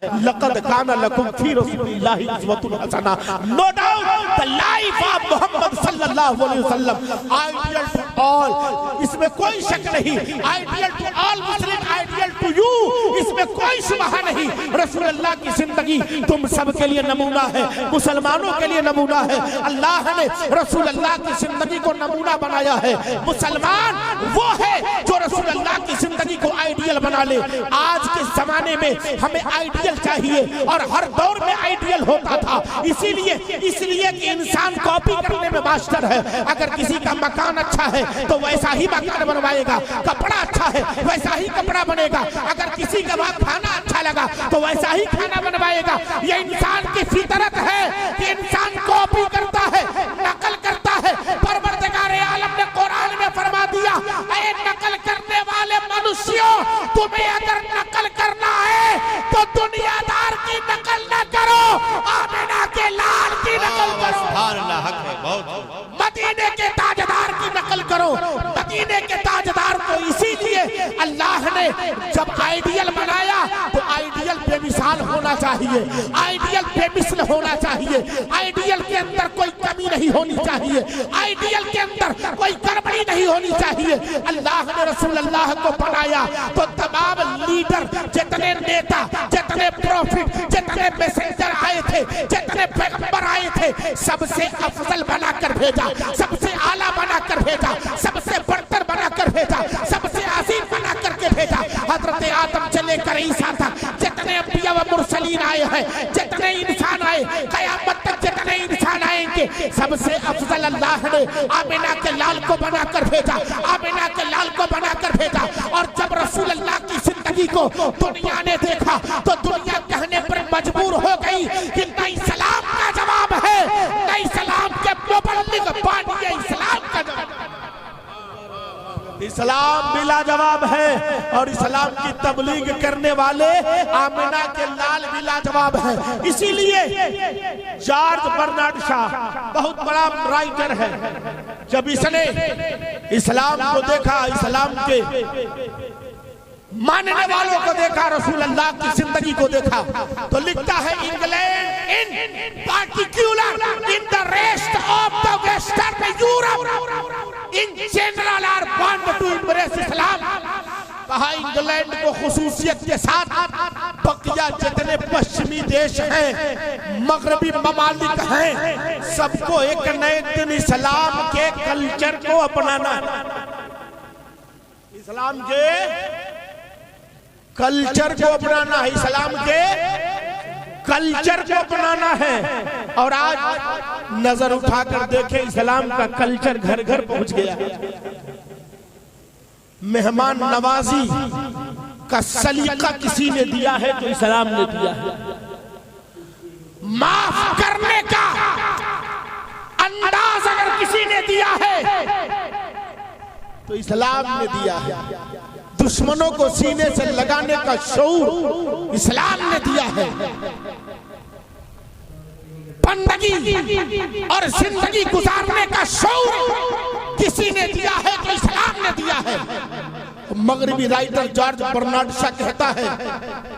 लक़द काना लकुम फी रसूलिल्लाहि उस्वतुन हसना। No doubt the life of Mohammad सल्लल्लाहु अलैहि वसल्लम आइडियल टू ऑल, इसमें कोई शक नहीं। Ideal to all Muslim, ideal to you, इसमें कोई शुबहा नहीं। रसूलुल्लाह की जिंदगी तुम सब के लिए नमूना है, मुसलमानों के लिए नमूना है। अल्लाह ने रसूलुल्लाह की जिंदगी को नमूना बनाया है। मुसलमान वो है जो रसूलुल्लाह की जिंदगी को आइडियल बना ले। आज के जमाने में हमें आइडियल चाहिए और हर दौर में आइडियल होता था। इसीलिए कि इंसान कॉपी करने में मास्टर है। अगर किसी का मकान अच्छा है तो वैसा ही मकान बनवाएगा, कपड़ा अच्छा है वैसा ही कपड़ा बनेगा, अगर किसी का वहां खाना अच्छा लगा तो वैसा ही खाना बनवाएगा। ये इंसान की फितरत है कि इंसान कॉपी करता है, नकल करता है। परवरदिगार आलम ने कुरान में फरमा दिया, ऐ नकल करने वाले मनुष्यों, तुम्हें अगर नकल करना है तो दुनियादार की नकल न करो, आमिना के लाल की नकल करो। मदीने के ताजदार की नकल करो। मदीने के ताजदार को इसीलिए अल्लाह ने जब आइडियल बनाया तो आइडियल बेमिसाल होना चाहिए, आइडियल बेमिसल होना चाहिए, आइडियल के अंदर कोई कमी नहीं होनी चाहिए, आइडियल के अंदर कोई गड़बड़ी नहीं होनी चाहिए। अल्लाह ने रसूलुल्लाह को बनाया तो तमाम लीडर, जितने नेता, जितने प्रॉफिट, जितने मैसेंजर आए थे, जितने पैगंबर आए थे, सबसे अफजल बनाकर भेजा, सबसे आला बनाकर भेजा, सबसे बढ़तर बनाकर भेजा, सबसे अजीम बना करके भेजा। हजरत आदम से लेकर ईसा तक जितने अंबिया व मुरसलीन आए हैं, जितने इंसान आए, कयामत तक जितने इंसान आएंगे, सबसे अफजल अल्लाह ने आमिना के लाल को बनाकर भेजा, आमिना के लाल को बनाकर भेजा। और जब रसूलुल्लाह की जिंदगी को दुनिया ने देखा तो दुनिया कहने पर मजबूर हो गई कि नई सलाम का जवाब है, नई सलाम के मुबल्लिग बानिए इस्लाम का जवाब। इस्लाम बिला जवाब है और इस्लाम की तबलीग करने वाले आमिना के लाल बिला जवाब है। इसीलिए जॉर्ज बर्नार्ड शॉ बहुत बड़ा राइटर है, जब इसने इस्लाम को देखा, इस्लाम के मानने वालों को देखा, रसूलुल्लाह की जिंदगी को देखा, तो लिखता है, England in particular in the rest of the western Europe in general are want to embrace Islam. कहा इंग्लैंड को खुसूसियत के साथ बकिया जितने पश्चिमी देश हैं, मगरबी ममालिक हैं, सबको एक नए दिन इस्लाम के कल्चर को अपनाना, इस्लाम के कल्चर को अपनाना है, इस्लाम के कल्चर को अपनाना है। और आज नजर उठाकर देखें, इस्लाम का कल्चर घर घर पहुंच गया। मेहमान नवाजी का सलीका किसी ने दिया है तो इस्लाम ने दिया है। माफ करने का अंदाज अगर किसी ने दिया है तो इस्लाम ने दिया है। दुश्मनों को सीने से लगाने का शऊर इस्लाम ने दिया है। बंदगी और जिंदगी गुजारने का शऊर किसी ने दिया है तो इस्लाम ने दिया है। मगरबी राइटर जॉर्ज बर्नार्ड शॉ कहता है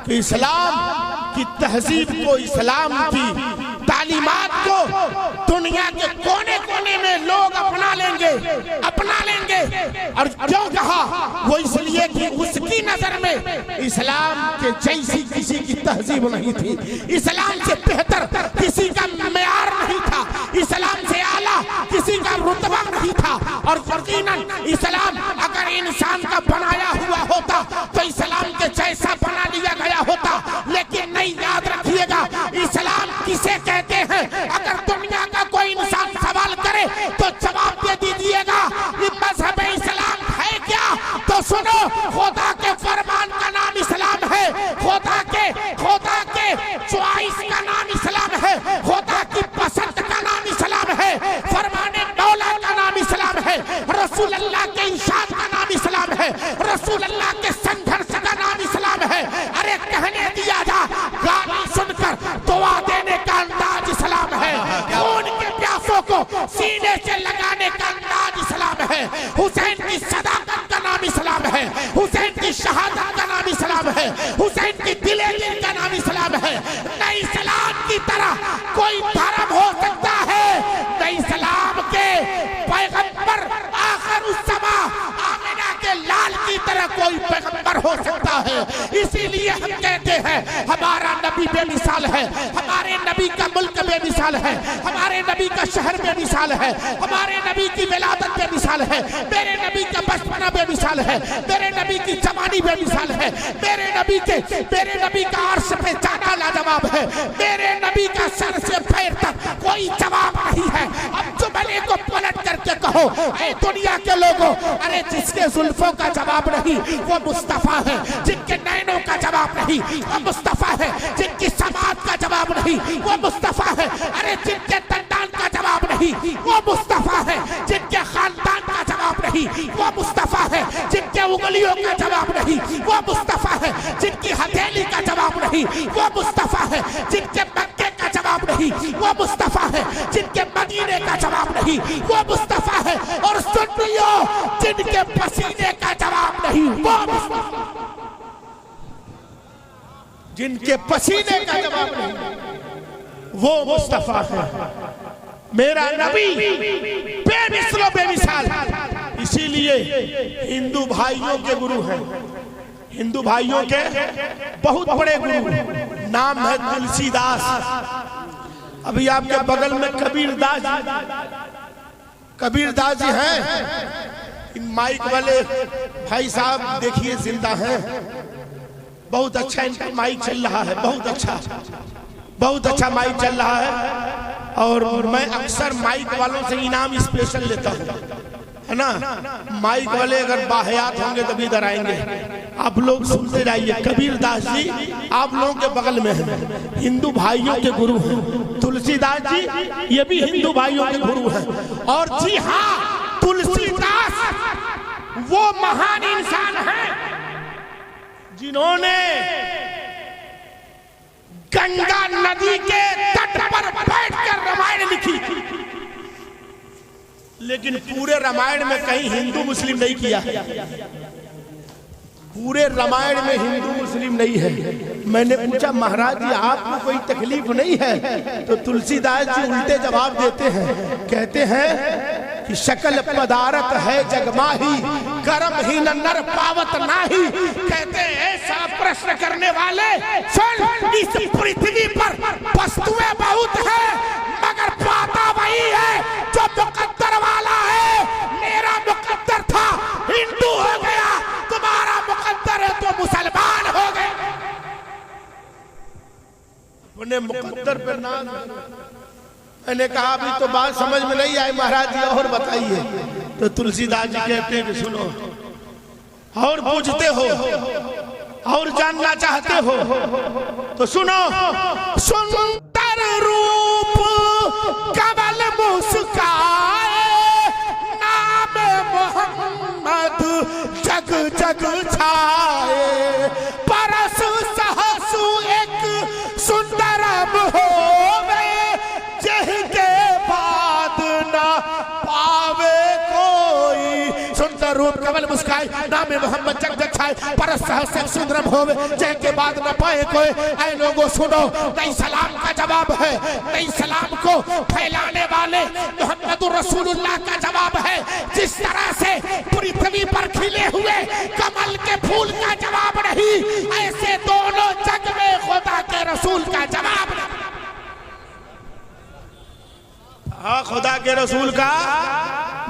कि इस्लाम की तहजीब को, इस्लाम की तालीमात को दुनिया के कोने कोने में लोग अपना लेंगे, अपना लेंगे। और क्यों कहा? वो इसलिए कि उसकी नजर में इस्लाम के जैसी किसी की तहजीब नहीं थी, इस्लाम से बेहतर किसी का मेयार नहीं था, इस्लाम से आला किसी का रुतबा नहीं था। और यकीनन इस्लाम अगर इंसान का बनाया हुआ होता तो इस्लाम के जैसा बना लिया गया होता। लेकिन नहीं, याद रखिएगा, इस्लाम किसे कहते हैं? अगर दुनिया का कोई इंसान सवाल करे तो जवाब दे दीजिएगा कि मजहब इस्लाम है क्या? तो सुनो, खुदा के फरमान का नाम इस्लाम है, खुदा के च्वाइस का नाम इस्लाम है, खुदा की पसंद का नाम इस्लाम है, फरमाने मौला का नाम इस्लाम है, रसूलुल्लाह के इरशाद का नाम इस्लाम है, रसूलुल्लाह के संघर्ष का है, न इस्लाम की तरह कोई धर्म हो सकता है, न इस्लाम के पैगंबर आखिर उस समा आमिना के लाल की तरह कोई पैगंबर हो सकता है। इसीलिए हम कहते हैं हमारा नबी बेमिसाल है, हमारे नबी का मुल्क बेमिसाल है, हमारे नबी का शहर बेमिसाल है, हमारे नबी की विलादत बेमिसाल है, मेरे नबी का बचपना बेमिसाल है, मेरे नबी की जवानी बेमिसाल है, मेरे नबी का अर्श पे जाना लाजवाब है, मेरे नबी का सर से पैर तक कोई जवाब नहीं है। अब जुमले को पलट करके कहो, ऐ दुनिया के लोगों, अरे जिसके जुल्फों का जवाब नहीं वो मुस्तफा है, जिनके नैनों का जवाब नहीं वो मुस्तफा है, जिनकी समाज का जवाब नहीं वो मुस्तफा है, अरे जिनके तंदान का जवाब नहीं वो मुस्तफा है, जिनके खानदान का जवाब नहीं वो मुस्तफा है, जिनके उंगलियों का जवाब नहीं वो मुस्तफा है, जिनकी हथेली का जवाब नहीं वो मुस्तफा है, जिनके मक्के का जवाब नहीं वो मुस्तफा है, जिनके मदीने का जवाब नहीं वो मुस्तफा है, और सुन्नियों जिनके पसीने का जवाब नहीं वो मुस्तफा, जिनके पसीने का जवाब नहीं वो मुस्तफा है। मेरा नबी बेमिसलो बेमिसाल, इसीलिए हिंदू भाइयों के गुरु हैं, हिंदू भाइयों के बहुत बड़े गुरु, नाम है तुलसीदास। अभी आपके बगल में कबीरदास जी हैं, माइक वाले भाई साहब देखिए जिंदा हैं, बहुत अच्छा इनका माइक चल रहा है, बहुत अच्छा माइक चल रहा है। और मैं अक्सर माइक वालों से इनाम स्पेशल लेता हूँ, है ना। माइक वाले अगर बाहयात होंगे तभी इधर आएंगे। आप लोग सुनते जाइए, कबीरदास जी आप लोगों के बगल में हैं, हिंदू भाइयों के गुरु हैं। तुलसीदास जी ये भी हिंदू भाइयों के गुरु हैं। और जी हाँ, तुलसीदास वो महान इंसान हैं जिन्होंने गंगा नदी के तट पर बैठकर रामायण लिखी, लेकिन पूरे रामायण में कहीं हिंदू मुस्लिम नहीं किया है, पूरे रामायण में हिंदू मुस्लिम नहीं है। मैंने पूछा महाराज जी आपको कोई तकलीफ नहीं है? तो तुलसीदास जी उल्टे जवाब देते हैं, कहते हैं कि शकल पदारत है जगमाही, कर्म ही नर पावत नाही। कहते हैं ऐसा प्रश्न करने वाले, सुन, इस पृथ्वी पर वस्तुएं बहुत है मगर पाता वही है जो मुकद्दर वाला है। मेरा मुकद्दर था हिंदू हो गया, तुम्हारा मुकद्दर है तो मुसलमान हो गए। उन्हें मुकद्दर पर नाम, मैंने कहा अभी तो बात समझ में नहीं आई महाराज जी, और बताइए। तो तुलसीदास जी कहते हैं कि सुनो, और पूछते हो और जानना चाहते हो तो सुनो। सुंदर रूप कमल मुस्काए, नाम मोहम्मद जग जग छाए। परस सहसु एक सुंदरम होवे, जिसके बाद ना पावे कोई। सुंदर रूप कमल मुस्काए, नाम मोहम्मद जग जग छाए। परस सहस एक सुंदरम होवे, जिसके बाद ना पाए कोई। ऐ लोगों सुनो, नई सलाम का जवाब है, नई सलाम को फैलाने वाले मोहम्मद रसूलुल्लाह का जवाब है। जिस तरह से पृथ्वी पर खिले हुए कमल के फूल का जवाब नहीं, ऐसे दोनों जग में खुदा के रसूल का जवाब नहीं। हाँ, खुदा के रसूल का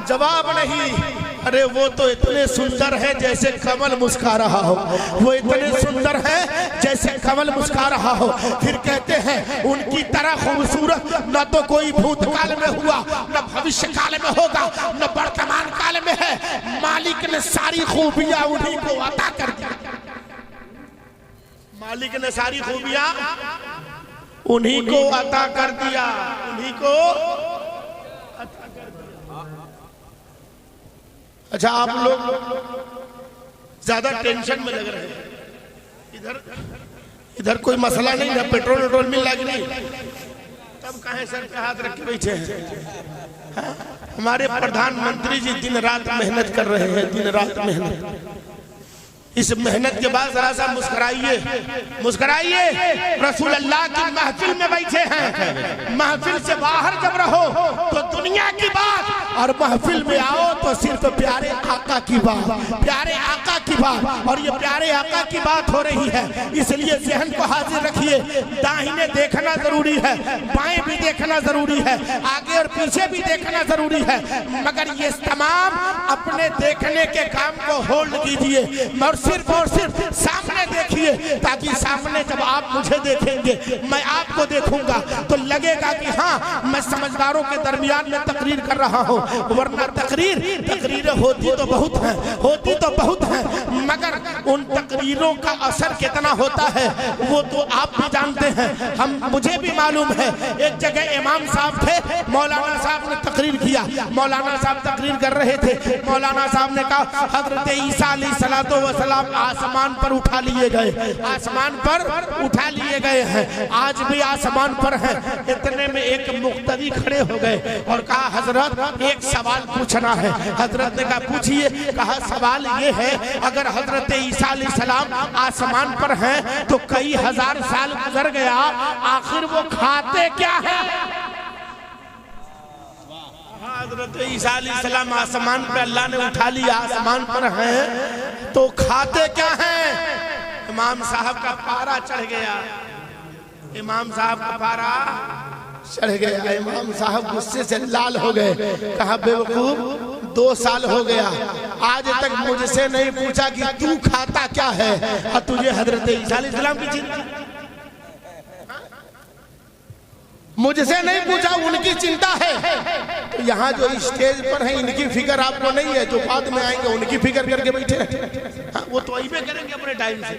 जवाब नहीं। अरे वो तो इतने सुंदर है जैसे कमल मुस्कुरा रहा हो, वो इतने सुंदर है जैसे कमल मुस्कुरा रहा हो। फिर कहते हैं उनकी तरह खूबसूरत न तो कोई भूतकाल में हुआ, न भविष्य काल में होगा, न वर्तमान काल में है। मालिक ने सारी खूबियां उन्हीं को अता कर दी, मालिक ने सारी खूबियां उन्हीं को अता कर दिया, उन्हीं को। अच्छा, आप लोग ज्यादा टेंशन में लग रहे हैं। इधर कोई मसला नहीं है, पेट्रोल वेट्रोल मिल रहा कि नहीं? तब कहें सर पे हाथ रख के बैठे हैं। हमारे प्रधानमंत्री जी दिन रात मेहनत कर रहे हैं, दिन रात मेहनत। इस मेहनत के बाद जरा सा मुस्कुराइए, मुस्कुराइए। रसूल अल्लाह की महफिल में बैठे हैं, महफिल से बाहर जब रहो तो दुनिया की बात, और महफिल में आओ तो सिर्फ प्यारे आका की बात, प्यारे आका की बात। और ये प्यारे आका की बात हो रही है, इसलिए जहन को हाजिर रखिए। दाहिने देखना जरूरी है, बाएं भी देखना जरूरी है, आगे और पीछे भी देखना जरूरी है, मगर ये तमाम अपने देखने के काम को होल्ड कीजिए और सिर्फ सामने देखिए, ताकि सामने जब आप मुझे देखेंगे, मैं आपको देखूंगा तो लगेगा कि हाँ मैं समझदारों के दरमियान में तकरीर कर रहा हूँ। वरना तकरीरें होती तो बहुत हैं, होती तो बहुत हैं, मगर उन तकरीरों का असर कितना होता है वो तो आप भी जानते हैं, मुझे भी मालूम है। एक जगह इमाम साहब थे, मौलाना साहब ने तकरीर किया, मौलाना साहब तकरीर कर रहे थे, मौलाना साहब ने कहा हजरत ईसा अलैहिस्सलातु वस्सलाम आसमान पर उठा लिए गए, आसमान पर उठा लिए गए हैं, आज भी आसमान पर हैं। इतने में एक मुक्तदी खड़े हो गए और कहा हजरत एक सवाल पूछना है। हजरत ने कहा पूछिए। कहा सवाल ये है, अगर हजरत ईसा अलैहिस्सलाम आसमान पर हैं तो कई हजार साल गुजर गया, आखिर वो खाते क्या है? हजरत ईसा अलैहिस्सलाम आसमान पे अल्लाह ने उठा लिया, आसमान पर हैं तो खाते क्या हैं? इमाम साहब का पारा चढ़ गया, इमाम साहब का पारा चढ़ गया। इमाम साहब गुस्से से लाल हो गए। कहा बेवकूफ, 2 साल हो गया, आज तक मुझसे नहीं पूछा कि तू खाता क्या है, और तुझे हजरत ईसा अलैहिस्सलाम की चिंता, मुझसे नहीं पूछा, उनकी चिंता है। तो यहाँ जो स्टेज पर है इनकी फिक्र आपको नहीं है, जो बाद में आएंगे उनकी फिक्र करके बैठे हैं। हाँ, वो तो वही करेंगे अपने टाइम से।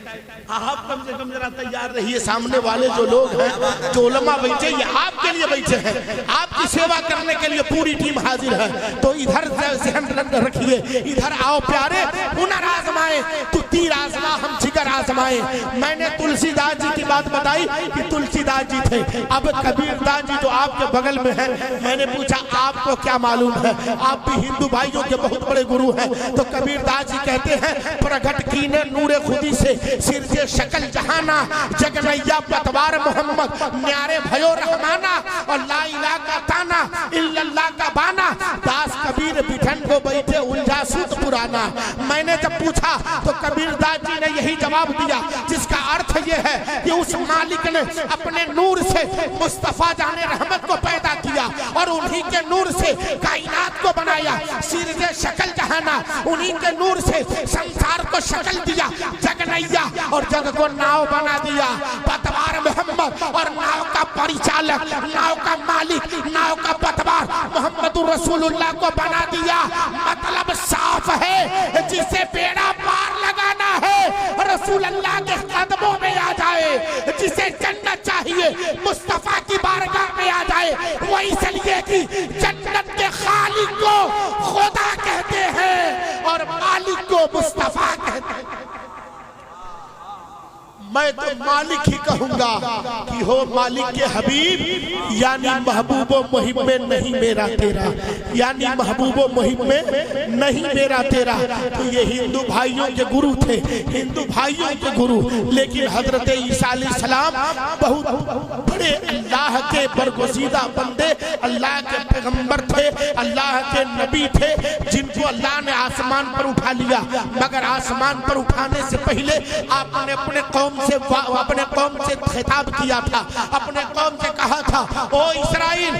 आप कम से कम जरा तैयार रहिए। सामने वाले जो लोग हैं, जो उलमा बैठे, ये आपके लिए बैठे हैं, आपकी सेवा करने के लिए पूरी टीम हाजिर है। तो इधर ध्यान रखिए, इधर आओ प्यारे, हुनर आजमाए, तू तीर आजमा हम जिगर आजमाए। मैंने तुलसीदास जी की बात बताई कि तुलसीदास जी थे, अब कबीर दास जी तो आपके बगल में है। मैंने पूछा आपको क्या मालूम है, आप भी हिंदू भाइयों के बहुत बड़े गुरु हैं। तो कबीर दास जी कहते हैं प्रगट कीने नूरे खुदी से सिरजे शकल जहाना, जगमैया पतवार मोहम्मद न्यारे भयो रहमाना, और ला इलाहा का ताना इल्लल्लाह का बाना, दास कबीर बिठन को बैठे उलझा सूत पुराना। मैंने जब पूछा तो कबीर दास जी ने यही जवाब दिया, जिसका अर्थ यह है कि उस मालिक ने अपने नूर से मुस्तफा जाने रहमत को पैदा किया और उन्हीं के नूर से कायनात को बनाया। सिरजे शकल जहाना, उन्हीं के नूर से संसार को शक्ल दिया, जगनैया और जग को नाव बना दिया। पतवार मोहम्मद और नाव का परिचालक, नाव का मालिक, नाव का पतवार मोहम्मद रसूलुल्लाह को बना दिया। मतलब साफ है, जिसे बेड़ा पार लगाना है रसूल अल्लाह के कदमों में आ जाए, जिसे जन्नत चाहिए मुस्तफा की बारगाह में आ जाए। वो इसलिए कि जन्नत के खालिक को खुदा कहते हैं और मालिक को मुस्तफा कहते हैं। मैं तो मालिक ही कहूंगा कि हो मालिक के हबीब, यानी महबूबो मुहिब में नहीं मेरा तेरा, यानी महबूबो मुहिब में नहीं मेरा तेरा। तो ये हिंदू भाइयों के गुरु थे, हिंदू भाइयों के गुरु। लेकिन हजरत ईसा अलैहिस्सलाम बहुत बड़े अल्लाह के बरगुज़ीदा बंदे, अल्लाह के पैगंबर थे, अल्लाह के नबी थे, जिनको अल्लाह ने आसमान पर उठा लिया। मगर आसमान पर उठाने से पहले आपने अपने कौम से खिताब किया था, अपने कौम से कहा था, ओ Israel,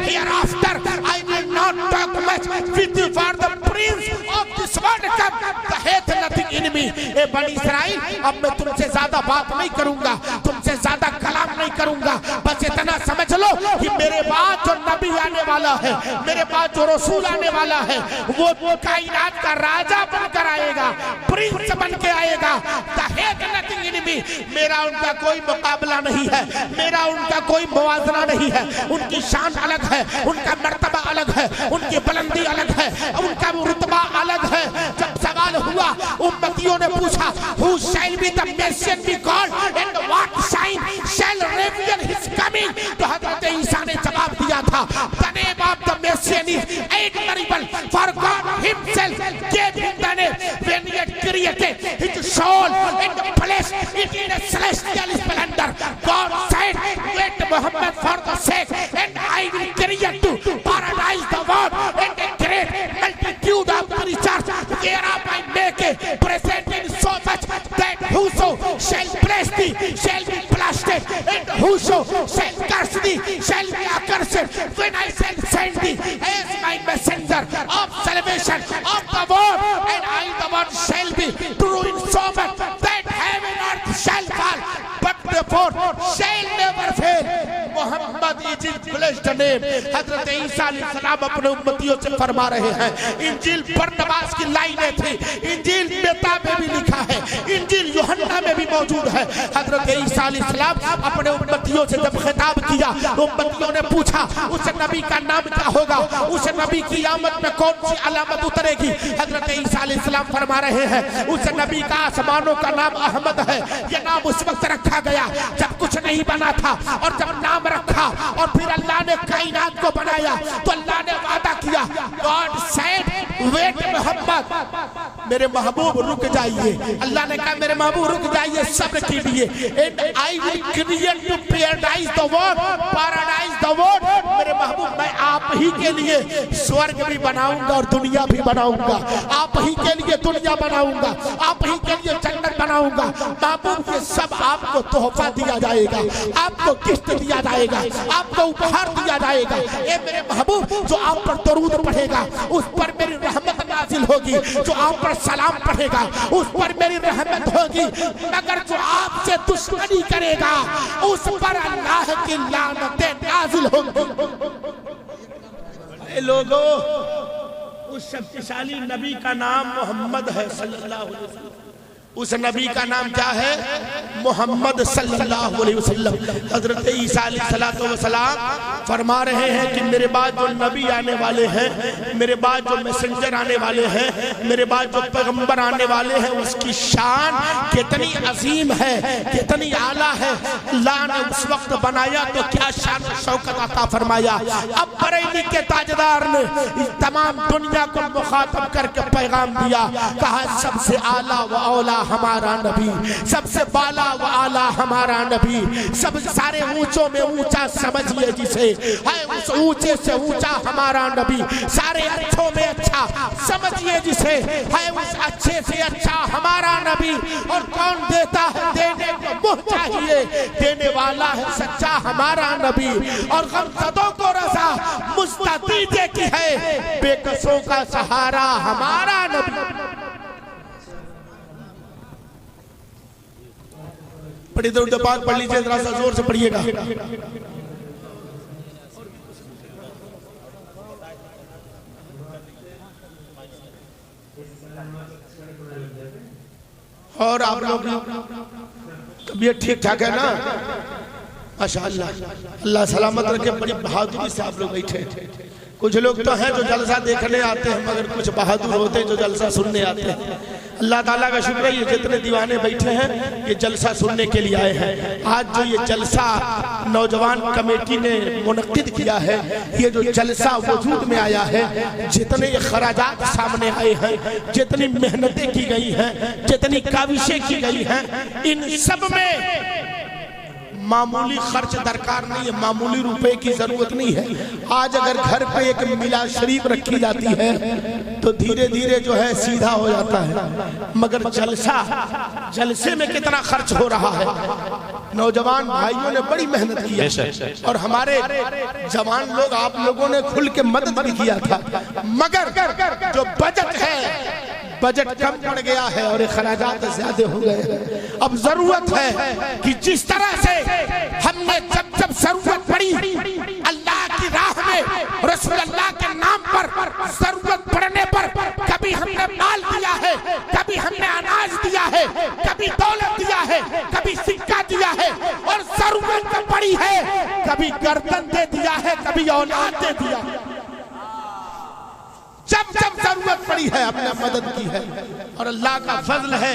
hereafter I will not talk much with you for the prince of this world come the hath nothing in me। ए बनी इस्राइल, अब मैं तुमसे ज्यादा बात नहीं करूंगा, तुमसे ज्यादा कलाम नहीं करूंगा। बस इतना समझ लो कि मेरे बाद जो नबी आने वाला है, मेरे बाद जो रसूल आने वाला है, वो कायनात का राजा बनकर आएगा, प्रिंस बन के आएगा। the hath nothing in me, मेरा उनका कोई मुकाबला नहीं है, मेरा उनका कोई मुवाजना नहीं है। उनकी शान अलग है, उनका मर्तबा अलग है, उनकी बुलंदी अलग है, उनका रुतबा अलग है। जब सवाल हुआ, उम्मतियों ने पूछा, who shall be the Messiah be called and what sign shall reveal his coming? तो हज़रत ईसा ने जवाब दिया था, the name of the Messiah is admirable, for God himself gave him the name when he had created soul in the place it in a celestial splendor. God said, wait Muhammad for the sake, and I will create to paradise the world and a great multitude of creatures. Thereof I make a present in so much that whoso shall bless thee shall be blessed, and whoso shall curse thee shall be accursed. When I shall send thee as my messenger of salvation of the world, and I the one shall be true in so much that heaven and earth shall fall, but the fourth shall never fail. Muhammad is blessed name. हजरत ईसा अलैहिस्सलाम अपने उम्मतियों से फरमा रहे हैं, इंजील बरनबास की लाइनें थी, इंजील मत्ती में भी लिखा है, इंजील यूहन्ना में भी मौजूद है। हजरत ईसा अलैहिस्सलाम अपने उम्मतियों से जब खिताब किया, उम्मतियों ने पूछा उस नबी का नाम क्या होगा, उस नबी की आमद में कौन सी अलामत उतरेगी। हजरत ईसा अलैहिस्सलाम फरमा रहे हैं, उस नबी का आसमानों का नाम अहमद है। ये नाम उस वक्त रखा गया जब कुछ नहीं बना था, और जब नाम रखा और फिर अल्लाह ने कायनात को बनाया तो अल्लाह ने वादा किया, गॉड सेड वेट मोहम्मद, मेरे महबूब रुक जाइए। अल्लाह ने कहा मेरे महबूब रुक जाइए, सब्र कीजिए, and I will create two paradise the world, paradise the world. मेरे महबूब मैं आप ही के लिए स्वर्ग भी बनाऊंगा और दुनिया भी बनाऊंगा, आप ही के लिए दुनिया बनाऊंगा, आप ही के लिए जन्नत बनाऊंगा। महबूब ये सब आपको तोहफा दिया जाएगा, आपको गिफ्ट दिया जाएगा, आपको उपहार दिया जाएगा। ये मेरे महबूब जो आप पर दरूद पढ़ेगा उस पर मेरी रहमत नाजिल होगी, जो आप पर सलाम पढ़ेगा उस पर मेरी रहमत होगी, मगर जो आपसे दुश्मनी करेगा उस पर अल्लाह की लानतें नाजिल होंगी। लोगों, उस शक्तिशाली नबी का नाम मोहम्मद है सल्लल्लाहु अलैहि वसल्लम। उस नबी का नाम क्या है? मोहम्मद सल्लल्लाहु अलैहि वसल्लम। हजरत ईसा अलैहिस्सलाम फरमा रहे हैं कि मेरे बाद जो नबी आने वाले हैं, मेरे बाद जो मैसेंजर आने वाले हैं, मेरे बाद जो पैगंबर आने वाले हैं, उसकी शान कितनी अजीम है, कितनी आला है। अल्लाह ने उस वक्त बनाया तो क्या शान शौकत अता फरमाया। अब बरेली के ताजदार ने तमाम दुनिया को मुखातब करके पैगाम दिया, कहा सबसे आला व औला हमारा नबी, सबसे बाला व आला हमारा नबी, सब सारे ऊंचों में ऊंचा समझिए जिसे, है उस ऊंचे से ऊंचा हमारा नबी, सारे अच्छों में अच्छा समझिए जिसे, है उस अच्छे से अच्छा हमारा नबी। और कौन देता है, देने को मुँह चाहिए, देने वाला है सच्चा हमारा नबी। और गमज़दों को रज़ा मुस्तदीजे की है, बेकसों का सहारा हमारा नबी। पढ़िए दरूद पाक पढ़ लीजिए, जरा सा जोर से पढ़िएगा। और आप लोग तबीयत ठीक ठाक है ना? माशाअल्लाह, अल्लाह सलामत रखे। बड़ी बहादुरी से आप लोग बैठे। कुछ लोग तो हैं जो जलसा देखने आते हैं, मगर कुछ बहादुर होते हैं जो जलसा सुनने आते हैं। अल्लाह ताला का शुक्र है, ये जितने दीवाने बैठे हैं ये जलसा सुनने के लिए आए हैं। आज जो ये जलसा नौजवान कमेटी ने मुनक्किद किया है, ये जो जलसा वजूद में आया है, जितने खराजात सामने आए हैं, जितनी मेहनतें की गई हैं, जितनी काविशें की गई हैं, इन सब में मामूली खर्च दरकार नहीं है, मामूली रुपए की जरूरत नहीं है। आज अगर घर पे एक मिलाद शरीफ रखी जाती है तो धीरे धीरे जो है सीधा हो जाता है, मगर जलसे में कितना खर्च हो रहा है। नौजवान भाइयों ने बड़ी मेहनत की है और हमारे जवान लोग, आप लोगों ने खुल के मदद भी किया था, मगर जो बजट है, बजट कम पड़ गया है और खराजात ज्यादा हो गए हैं। अब जरूरत है कि जिस तरह से हमने जब जरूरत पड़ी अल्लाह की राह में, रसूलुल्लाह के नाम पर जरूरत पड़ने पर कभी हमने माल दिया है, कभी हमने अनाज दिया है, कभी दौलत दिया है, कभी सिक्का दिया है, और जरूरत पड़ी है कभी गर्दन दे दिया है, कभी औलाद दे दिया है। जब जरूरत पड़ी है अपने मदद की है। और अल्लाह का फजल है,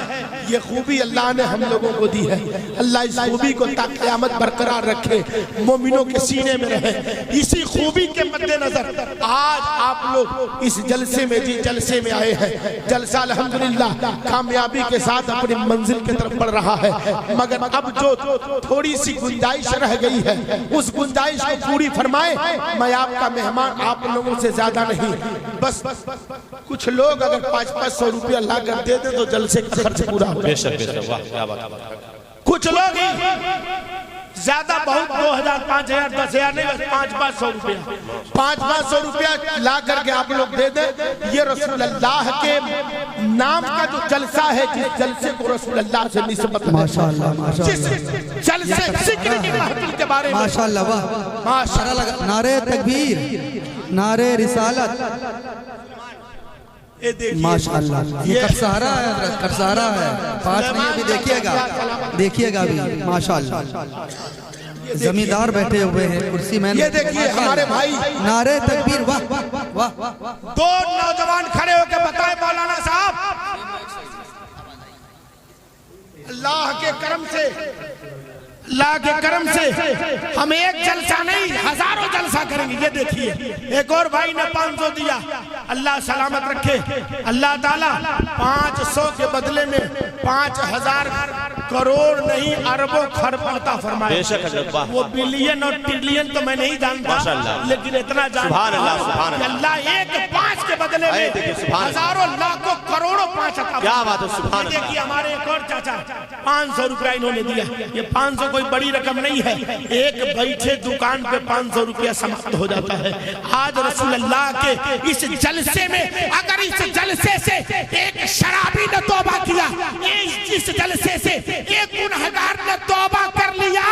ये खूबी अल्लाह ने हम लोगों को दी है। अल्लाह इस खूबी को ता क़यामत बरकरार रखे, मोमिनों के सीने में रहे। इसी खूबी के मद्देनजर आज आप लोग इस जलसे में जलसे में आए हैं। जलसा अल्हम्दुलिल्लाह कामयाबी के साथ अपनी मंजिल की तरफ बढ़ रहा है, मगर अब जो थोड़ी सी गुंजाइश रह गई है उस गुंजाइश को पूरी फरमाए। मैं आपका मेहमान, आप लोगों से ज्यादा नहीं, बस कुछ लोग अगर 500-500 रुपया ला कर दे दे तो जलसे का खर्च पूरा हो। कुछ लोग ही ज्यादा बहुत 2000, 5000, 10,000 नहीं, बस 500-500 रुपया, 500-500 रुपया ला करके आप लोग दे दे। ये रसूल अल्लाह के नाम का जो जलसा है, जिस जलसे को रसूल अल्लाह से निस्बत है, माशाअल्लाह, माशाअल्लाह, जलसे जिक्र की महफिल के बारे में माशाअल्लाह, वाह माशाअल्लाह, नारे तकबीर, नारे रिसालत, माशाअल्लाह। ये करसहारा है, करसहारा है, 5 नहीं, अभी देखिएगा, देखिएगा अभी, माशाअल्लाह। जमींदार बैठे हुए हैं कुर्सी में, ये देखिए हमारे भाई, नारे तकबीर, वाह वाह वाह। 2 नौजवान खड़े होकर बताए मौलाना साहब, अल्लाह के करम से, अल्लाह के करम से हम एक जलसा नहीं हजारों जलसा करेंगे। ये देखिए एक और भाई ने 500 दिया, अल्लाह सलामत रखे। अल्लाह ताला 500 के बदले में 5000 करोड़ नहीं अरबों खरब अता फरमाए। वो बिलियन और ट्रिलियन तो मैं नहीं जानता, लेकिन इतना जानता हूं अल्लाह एक 5 के बदले में हजारों लाखों करोड़ों 5 अता। क्या बात है, सुभान अल्लाह। देखिए हमारे एक और चाचा 500 रुपया इन्होंने दिया। ये 500 कोई बड़ी रकम नहीं है, एक बैठे दुकान पे 500 रुपया समाप्त हो जाता है। आज रसूल अल्लाह के इस जलसे में अगर इस जलसे से एक शराबी ने तौबा किया, इस जलसे से एक गुनहगार ने तौबा कर लिया,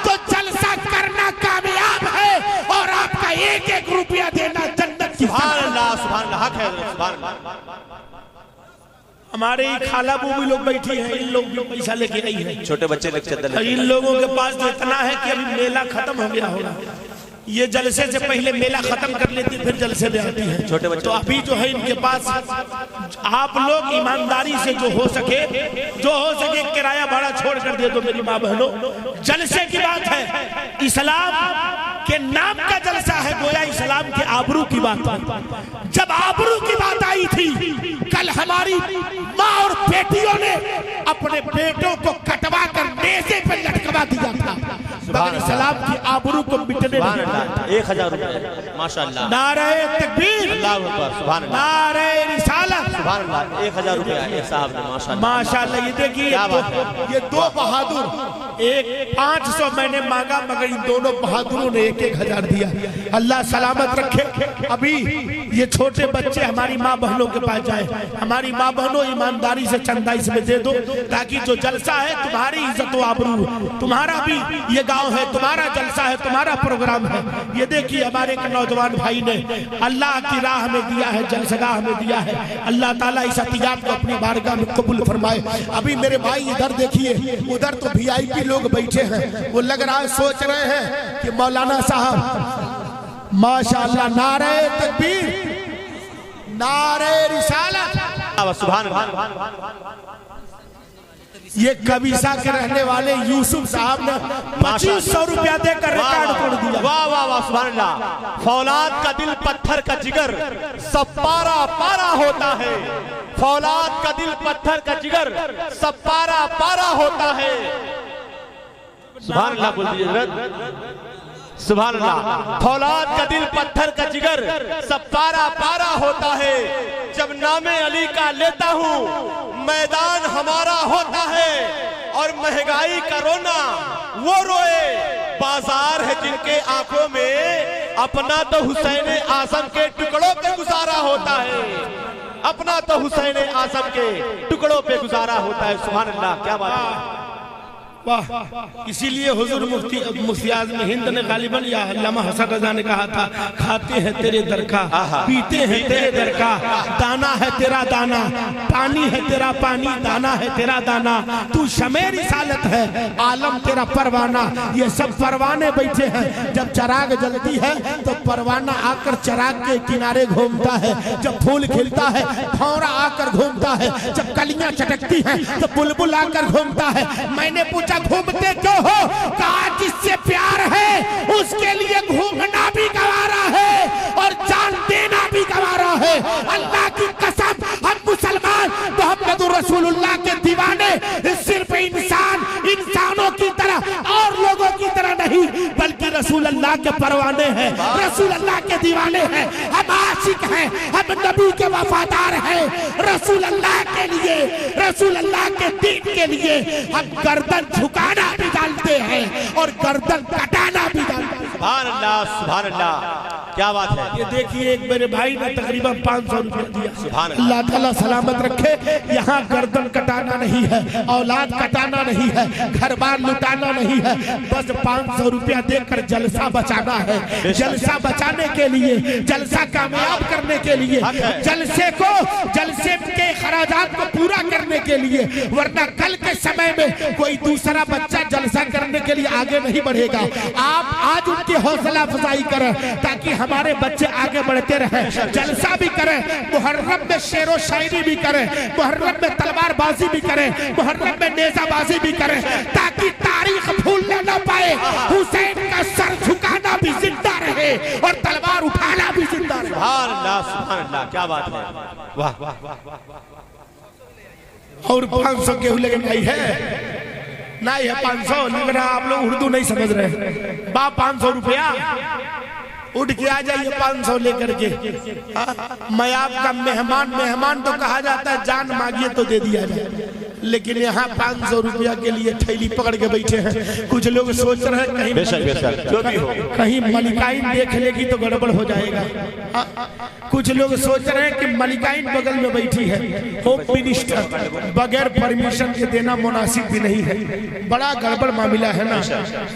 तो जलसा करना कामयाब है और आपका एक रुपया देना जन्नत की। सुभान अल्लाह, सुभान अल्लाह, हक है, सुभान अल्लाह। हमारे खाला बूबी लोग बैठी हैं, इन लोग भी पैसा लेके आई है, छोटे बच्चे लेक्चर, इन लोगों के पास तो इतना है कि अभी मेला खत्म हो गया होगा। ये जलसे से पहले मेला खत्म कर लेती, फिर जलसे में आती है छोटे बच्चे। तो अभी जो है इनके पास, आप लोग ईमानदारी से जो हो सके किराया भाड़ा छोड़ कर दे दो मेरी माँ बहनों। जलसे की बात है, इस्लाम के नाम का जलसा है, गोया इस्लाम के आबरू की बात है। जब आबरू की बात आई थी, कल हमारी माँ और बेटियों ने अपने बेटों को कटवा कर नेज़े पे लटकवा दिया था, मगर इस्लाम की आबरू को मिटने नहीं। 1000 रुपए, माशाअल्लाह, नारे तकबीर, अल्लाहु अकबर, सुभान अल्लाह, नारे रिसालत, सुभान अल्लाह। 1000 रुपए साहब ने, माशाअल्लाह, माशाअल्लाह। ये देखिए ये 2 बहादुर, एक 500 मैंने मांगा, मगर इन दोनों बहादुरों ने 1-1000 दिया। अल्लाह सलामत रखे। अभी ये छोटे बच्चे हमारी माँ बहनों के पास जाए, हमारी माँ बहनों ईमानदारी से चंदा इसमें दे दो, ताकि जो जलसा है तुम्हारी इज्जत व आबरू, तुम्हारा भी ये गांव है, तुम्हारा जलसा है, तुम्हारा प्रोग्राम है। ये देखिए हमारे एक नौजवान भाई ने अल्लाह की राह में दिया है, जलसगाह में दिया है। अल्लाह ताला इस अतियात को अपनी बारगाह में कबूल फरमाए। अभी मेरे भाई इधर देखिए, उधर तो VIP लोग बैठे हैं, वो लग रहा है सोच रहे हैं कि मौलाना साहब माशाअल्लाह, नारे तकबीर, नारे रिसालत, सुभान अल्लाह। ये कबीसा के रहने वाले यूसुफ साहब ने 2500 रुपया देकर रिकॉर्ड तोड़ दिया। वाह वाह वाह, सुभान अल्लाह। फौलाद का दिल पत्थर का जिगर, सब पारा पारा होता है। फौलाद का दिल पत्थर का जिगर, सब पारा पारा होता है। सुभान अल्लाह बोल दीजिए, सुभान अल्लाह। फौलाद का दिल पत्थर का जिगर, सब पारा पारा होता है। जब नामे अली का लेता हूँ मैदान हमारा होता है, और महंगाई का रोना वो रोए। बाजार है जिनके आंखों में, अपना तो हुसैन आजम के टुकड़ों पे गुजारा होता है, अपना तो हुसैन आजम के टुकड़ों पे गुजारा होता है। सुभान अल्लाह, क्या बात है। वाह, इसीलिए हुजूर मुफ्ती आज़म हिंद ने गालिबन या अल्लामा हसन रज़ा ने कहा था, खाते हैं तेरे दर का, पीते हैं तेरे दर का, दाना है तेरा दाना, पानी है तेरा पानी, दाना है तेरा दाना, तू शमे रिसालत है, आलम तेरा परवाना। ये सब परवाने बैठे हैं। जब चराग जलती है तो परवाना आकर चराग के किनारे घूमता है, जब फूल खिलता है भौरा आकर घूमता है, जब कलियां चटकती हैं तो बुलबुल आकर घूमता है। मैंने पूछा घूमते क्यों हो? कहा जिससे प्यार है उसके लिए घूमना भी गवारा है और जान देना भी गवारा है। अल्लाह की कसम, हम मुसलमान मोहम्मद रसूलुल्लाह के दीवाने सिर्फ इंसानों की तरह और लोगों की तरह नहीं, बल्कि रसूल अल्लाह के परवाने हैं, रसूल अल्लाह के दीवाने हैं, हम आशिक हैं, हम नबी के वफादार हैं। रसूल अल्लाह के लिए, रसूल अल्लाह के दीन के लिए हम गर्दन झुकाना भी जानते हैं और गर्दन कटाना भी जानते हैं। सुभान अल्लाह, सुभान अल्लाह, क्या बात है। ये देखिए, एक मेरे भाई ने तकरीबन 500 रुपया दिया। सुभान अल्लाह, अल्लाह ताला सलामत रखे। यहाँ गर्दन कटाना नहीं है, औलाद कटाना नहीं है, घर बार लुटाना नहीं है, बस 500 रुपया देकर जलसा बचाना है। जलसा बचाने के लिए, जलसा कामयाब करने के लिए, जलसे के खराजात को पूरा करने के लिए, वरना कल के समय में कोई दूसरा बच्चा जलसा करने के लिए आगे नहीं बढ़ेगा। आप आज उनकी हौसला अफजाई करें ताकि हमारे बच्चे आगे बढ़ते रहें, जलसा भी करें, मुहर्रम में शेरो शायरी भी करें, मुहर्रम में तलवारबाजी भी करें, मुहर्रम में नेजाबाजी भी करें, ताकि तारीख भूलने न पाए। हुसैन का सर झुकाना भी जिंदा रहे और तलवार उठाना भी जिंदा रहे। सुभान अल्लाह, सुभान अल्लाह, क्या बात है। वाह वाह वाह वाह। और 500 केहू लगे नहीं है, नहीं है 500 लग रहा। आप लोग उर्दू नहीं समझ रहे। 500 रुपया उठ के आ जाइए 500 लेकर के। मैं आपका मेहमान तो कहा जाता है, जान मांगिए तो दे दिया जाए, लेकिन यहाँ 500 रुपया के लिए थैली पकड़ के बैठे हैं। कुछ लोग सोच रहे हैं कहीं जो भी हो, कहीं मलिकाइन देख लेगी तो गड़बड़ हो जाएगा। कुछ लोग सोच रहे हैं कि मलिकाइन बगल में बैठी है, होम मिनिस्टर, बगैर परमिशन के देना मुनासिब भी नहीं है। बड़ा गड़बड़ मामला है ना।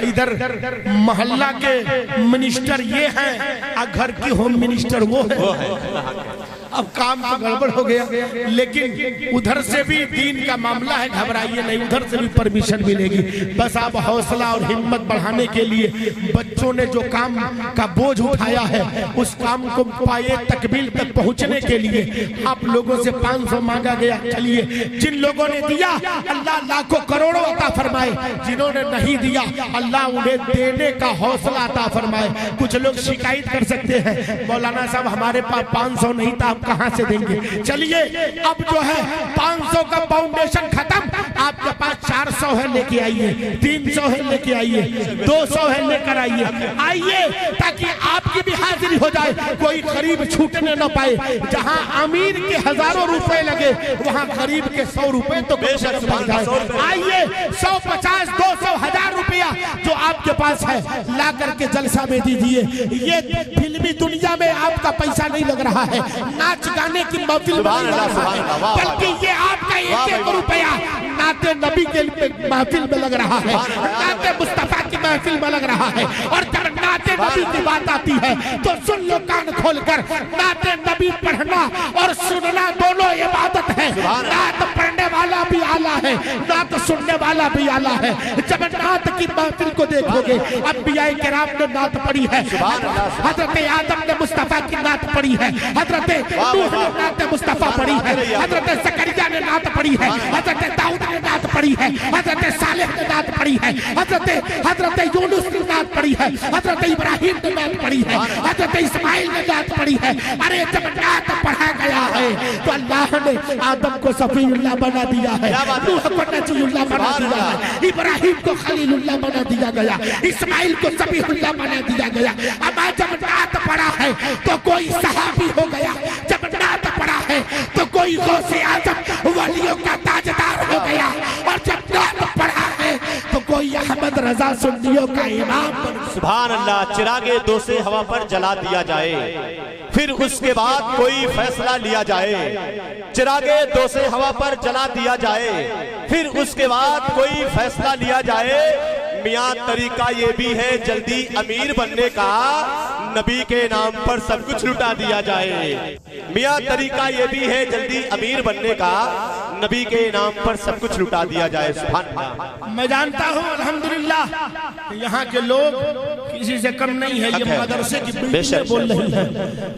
इधर मोहल्ला के मिनिस्टर ये हैं, घर की होम मिनिस्टर वो है। अब काम तो गड़बड़ हो गया, लेकिन उधर से भी दीन का मामला है, घबराइए नहीं, उधर से भी परमिशन मिलेगी। बस आप हौसला और हिम्मत बढ़ाने के लिए, बच्चों ने जो काम का बोझ उठाया है उस काम को पाए तकमील तक पहुंचने के लिए आप लोगों से 500 मांगा गया। चलिए, जिन लोगों ने दिया अल्लाह लाखों करोड़ों अता फरमाए, जिन्होंने नहीं दिया अल्लाह उन्हें देने का हौसला अता फरमाए। कुछ लोग शिकायत कर सकते हैं, मौलाना साहब हमारे पास 500 नहीं था, कहां से देंगे। चलिए, अब जो है 500 का फाउंडेशन खत्म, आपके पास 400 है, लेके आइए, 300 है, लेके आइए, 200 है, लेकर आइए, ताकि आपकी भी हाजिरी हो जाए, कोई गरीब छूटने न पाए। जहां अमीर के हजारों रुपए लगे, वहां गरीब के 100 रुपए तो आइए, 150, 200, 1000 रुपया जो आपके पास है ला करके जलसा में दीजिए। ये फिल्मी दुनिया में आपका पैसा नहीं लग रहा है, नाच गाने की महफिल में नहीं लग रहा है, बल्कि ये आपका 1-1 रुपया नाते नबी के महफिल में लग रहा है, नाते मुस्तफा की महफिल में लग रहा है। और जब नाते नबी की बात आती है तो सुन लो कान खोलकर, नाते नबी पढ़ना और सुनना दोनों इबादत है। नात पढ़ने वाला भी आला है, नात सुनने वाला भी आला है। जब नात की महफिल को देखोगे, अंबियाए किराम ने नात पढ़ी है, हजरत आदम ने मुस्तफा की नात पढ़ी है, हजरत नूह ने नात मुस्तफा पढ़ी है, हजरत ज़करिया ने नात पढ़ी है, हजरत दाऊद ने नात पढ़ी है, हजरत सालेह ने नात पढ़ी है, हजरत यूनुस ने नात पढ़ी है, हजरत इब्राहिम ने नात पढ़ी है, हजरत इस्माइल ने नात पढ़ी है। अरे जब नात पढ़ा गया है तो अल्लाह ने आदम को सफीउल्लाह बना दिया है, नूह को नजीउल्लाह बना दिया है, इब्राहिम को खलीलुल्लाह बना दिया गया, इस्माइल को सफीउल्लाह बना दिया गया। अब जब नात पढ़ा है तो कोई सहाबी हो गया, जब नात पढ़ा है तो कोई गौसे आजम वलियों का ताजदार हो गया, और जब नात पढ़ा है तो कोई अहमद रजा सुन्नियों का इमाम बन। सुभान अल्लाह। चिरागे दो से हवा पर जला दिया जाए, फिर उसके बाद कोई फैसला लिया जाए। चिरागे दो से हवा पर जला दिया जाए, फिर उसके बाद कोई फैसला लिया जाए। मियाँ तरीका ये भी है जल्दी अमीर बनने का, नबी के नाम पर सब कुछ लुटा दिया जाए। मियाँ तरीका ये भी है जल्दी अमीर बनने का, नबी के नाम पर सब कुछ लुटा दिया जाए। सुभान अल्लाह। मैं जानता हूँ अल्हम्दुलिल्लाह यहाँ के लोग किसी से कम नहीं है। ये मदरसे की बिल्डिंग बोल रही है,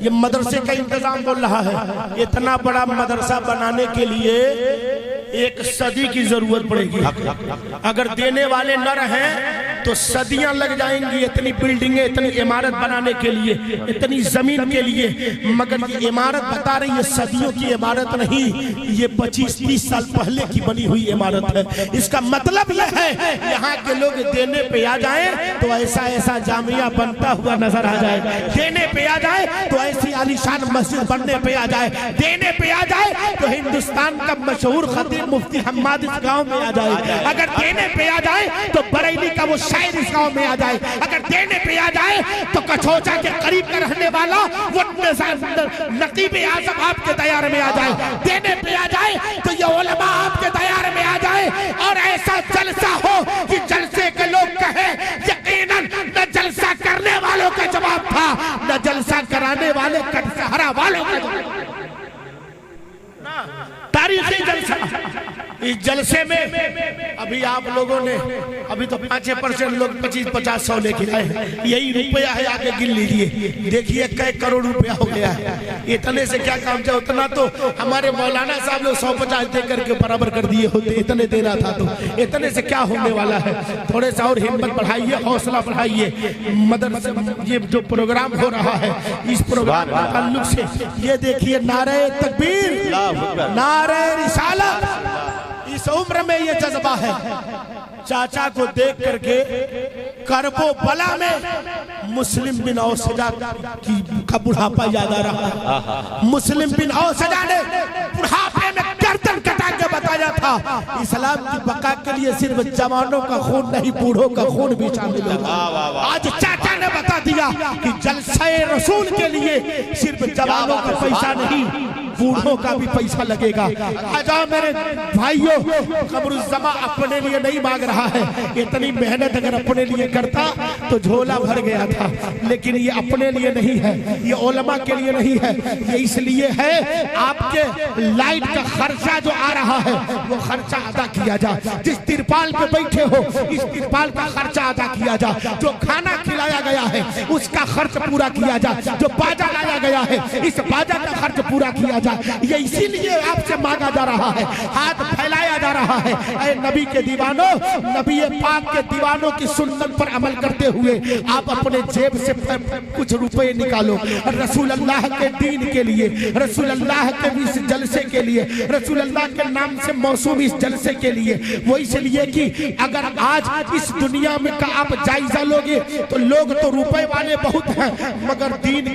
ये मदरसे का इंतजाम बोल रहा है। इतना बड़ा मदरसा बनाने के लिए एक सदी की जरूरत पड़ेगी। अगर देने वाले न रहे तो सदियां लग जाएंगी इतनी बिल्डिंगें, इतनी इमारत बनाने के लिए, इतनी जमीन के लिए। मगर ये इमारत बता रही है सदियों की इमारत नहीं, ये 25-30 साल पहले की बनी हुई इमारत है। इसका मतलब यह है यहाँ के लोग देने पे आ जाए तो ऐसा ऐसा जामिया बनता हुआ नजर आ जाए, देने पे आ जाए तो ऐसी आलीशान मस्जिद बनने पे आ जाए, देने पे आ जाए तो हिंदुस्तान का मशहूर खतीब मुफ्ती हम्माद इस गांव में आ जाए। अगर देने पे आ जाए तो बरेली का वो शायर इस गांव में आ जाए। अगर देने पे आ जाए तो कछोचा के करीब का रहने वाला वो नकीब आजम आपके दयार में आ जाए। देने पे आ जाए तो ये उलमा आपके दयार में आ जाए और ऐसा जलसा हो कि जलसे के लोग कहे यकीनन न जलसा करने वालों का जवाब था, न जलसा कराने वाले कटसहरा वालों का जवाब। तारीखी जलसा। इस जलसे में अभी आप लोगों ने अभी तो 5% लोग 25-50-100 लेके आए, यही रुपया है, आगे गिन लीजिए, देखिए कई करोड़ रुपया हो गया है। इतने से क्या काम चला, उतना तो हमारे मौलाना साहब लोग 150 दे करके बराबर कर दिए होते, इतने देना था तो इतने से क्या होने वाला है। थोड़े सा और हिम्मत बढ़ाइए, हौसला बढ़ाइए। मदरसे ये जो प्रोग्राम हो रहा है इस प्रोग्राम के ताल्लुक से ये देखिए नारे तकबीर, नारे रिसालत। इस उम्र में ये जज्बा है। चाचा को देख करके करबो बला में मुस्लिम बिन औसजा का बुढ़ापा याद आ रहा है। मुस्लिम बिन औसजा ने बुढ़ापे में गर्दन कटा के बताया था इस्लाम की बका के लिए सिर्फ जवानों का खून नहीं, बूढ़ों का खून भी शामिल होगा। आज चाचा ने बता दिया कि जलसे रसूल के लिए सिर्फ जवानों का पैसा नहीं, बूढ़ों का भी पैसा लगेगा। आजा मेरे भाइयों, कमरुज़्ज़मा अपने लिए नहीं मांग रहा है। इतनी मेहनत अगर अपने लिए करता तो झोला भर गया था, लेकिन ये अपने लिए नहीं है, ये उलमा के लिए नहीं है। ये इसलिए है आपके लाइट का खर्चा जो आ रहा है वो खर्चा अदा किया जाए। जिस तिरपाल पे बैठे हो इस तिरपाल का खर्चा अदा किया जाए। जो खाना खिलाया गया है उसका खर्च पूरा किया जाए। जो बाजा लाया गया है इस बाजा का खर्च पूरा किया जाए। ये इसीलिए आपसे मांगा जा रहा है, हाथ फैलाया जा रहा है। ऐ नबी के दीवानों, नबी पाक के दीवानों की सुन्नत पर अमल करते हुए आप अपने जेब से कुछ रुपए निकालो रसूल अल्लाह के दीन के लिए, रसूल अल्लाह के इस जलसे के लिए, रसूल अल्लाह के नाम से मौसूम इस जलसे के लिए। वो इसलिए कि अगर आज इस दुनिया में का आप जायजा लोगे तो लोग तो रुपए वाले बहुत हैं, मगर दीन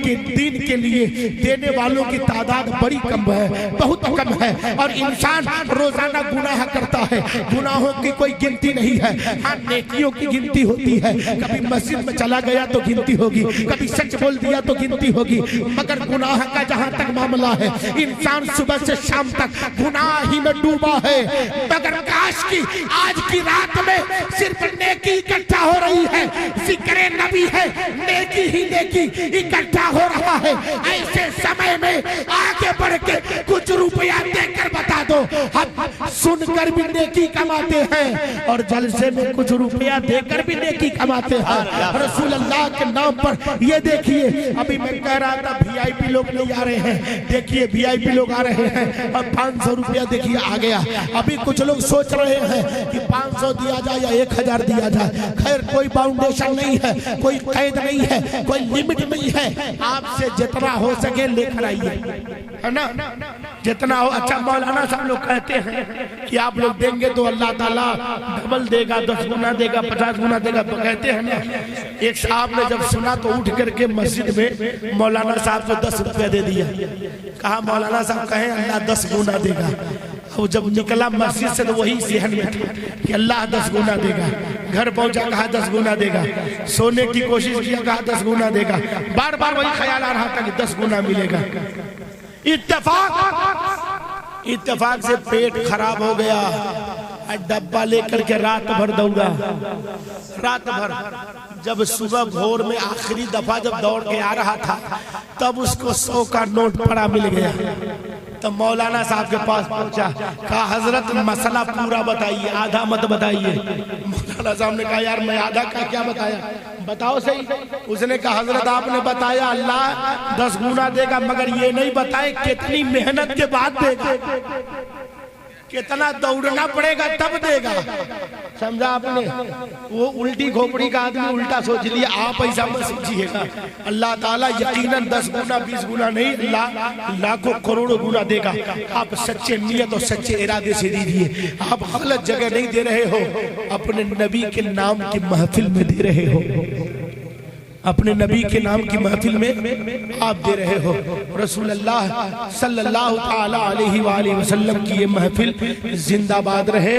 के लिए देने वालों की तादाद बड़ी कम है, बहुत कम है। और इंसान रोजाना गुनाह करता है, गुनाहों की कोई गिनती नहीं है। हाँ, नेकियों की गिनती होती है। कभी मस्जिद में चला गया तो गिनती होगी, कभी सच बोल दिया तो गिनती होगी, मगर गुनाह का जहाँ तक मामला है इंसान सुबह से शाम तक गुनाह ही में डूबा है। मगर काश की आज की रात में सिर्फ नेकी इकट्ठा हो रही है, जिक्र नबी है, नेकी ही नेकी इकट्ठा हो रहा है। ऐसे समय में आगे बढ़ के कुछ रुपया देकर बता दो, हम सुनकर भी नेकी कमाते हैं और जलसे में कुछ रुपया देकर भी नेकी कमाते हैं रसूल अल्लाह के नाम पर। ये देखिए, अभी मैं कह रहा था वीआईपी लोग नहीं आ रहे हैं, देखिए वीआईपी लोग आ रहे हैं और 500 रुपया देखिए आ गया। अभी कुछ लोग सोच रहे हैं कि 500 दिया जाए या 1000 दिया जाए। खैर, कोई बाउंडेशन नहीं है, कोई कैद नहीं है, कोई लिमिट नहीं है। आपसे जितना हो सके लेकर आइए, है ना, जितना हो। अच्छा, मौलाना साहब लोग कहते हैं कि आप लोग देंगे तो अल्लाह ताला डबल देगा, 10 गुना देगा, 50 गुना देगा, तो कहते हैं ना। एक साहब ने जब सुना तो उठ करके मस्जिद में मौलाना साहब को 10 रुपया दे दिया। कहा मौलाना साहब कहें अल्लाह 10 गुना देगा। वो जब निकला मस्जिद से तो वही सेहन में था कि अल्लाह 10 गुना देगा। घर पहुंचा, कहा 10 गुना देगा। सोने की कोशिश किया, कहा 10 गुना देगा। बार बार वही ख्याल आ रहा था कि 10 गुना मिलेगा। इत्तेफाक से पेट खराब हो गया, डब्बा लेकर के रात भर दौड़ा, रात भर। जब सुबह भोर में आखिरी दफा जब दौड़ के आ रहा था, तब उसको 100 का नोट पड़ा मिल गया। तब मौलाना साहब के पास पहुंचा, कहा हजरत मसला पूरा बताइए, आधा मत बताइए। मौलाना साहब ने कहा यार मैं आधा का क्या बताया, बताओ सही। उसने कहा हजरत आपने बताया अल्लाह 10 गुना देगा, मगर ये नहीं बताए कितनी मेहनत के बाद देगा, कितना दौड़ना पड़ेगा तब देगा। समझा आपने? वो उल्टी खोपड़ी का आदमी उल्टा सोच लिया, आप ऐसा मत सोचिएगा। अल्लाह ताला यकीनन 10 गुना 20 गुना नहीं, लाखों करोड़ों गुना देगा। आप सच्चे नियत और सच्चे इरादे से दीजिए। आप गलत जगह नहीं दे रहे हो, अपने नबी के नाम की महफिल में दे रहे हो, अपने नबी के नाम की महफिल में आप दे रहे हो। रसूलुल्लाह सल्लल्लाहु ताला अलैहि वसल्लम की ये महफिल जिंदाबाद रहे।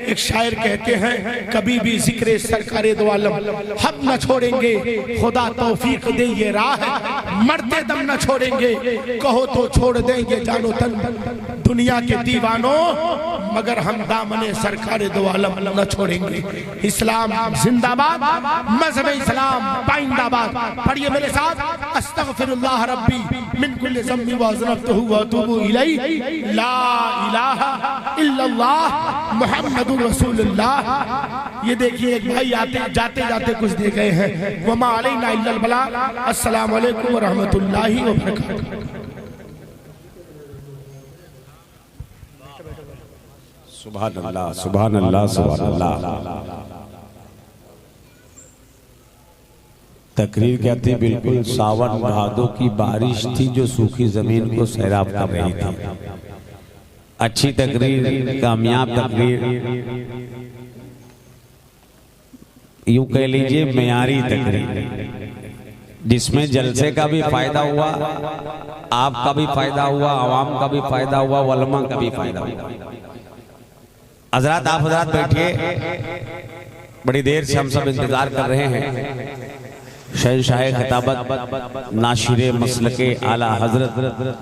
एक शायर कहते हैं, कभी भी जिक्र सरकारे दो आलम हम न छोड़ेंगे, खुदा तौफीक दे ये राह, मरते दम न छोड़ेंगे, कहो तो छोड़ देंगे जानो तन दुनिया के दीवानों, मगर हम दामने सरकारे दो आलम न छोड़ेंगे। इस्लाम जिंदाबाद, मज़हब इस्लाम पाइंदाबाद। पढ़िए मेरे साथ, अस्तगफिरुल्लाह रब्बी मिन कुल्ली ज़म्बि व अज़नबतहु व अतूबु इलैहि, ला इलाहा इल्लल्लाह मुहम्मदुर रसूलुल्लाह। ये देखिए एक भाई आते जाते जाते कुछ दे गए हैं। वमा अलैना इल्लल बला। अस्सलामु अलैकुम व रहमतुल्लाहि व बरकातहू। सुभान अल्लाह, सुभान अल्लाह, सुभान अल्लाह। तकरीर कहती बिल्कुल सावन भादों की बारिश थी जो सूखी जमीन को सैराब कर रही थी। अच्छी तकरीर, कामयाब तकरीर, यूं कह लीजिए मेयारी तकरीर, जिसमें जलसे का भी फायदा हुआ, आपका भी फायदा हुआ, आवाम का भी फायदा हुआ, उलमा का भी फायदा हुआ। हजरात आप हजरात बैठिए, बड़ी देर से हम सब इंतजार कर रहे हैं। शहंशाह खिताबत नाशिरे मसलके आला हजरत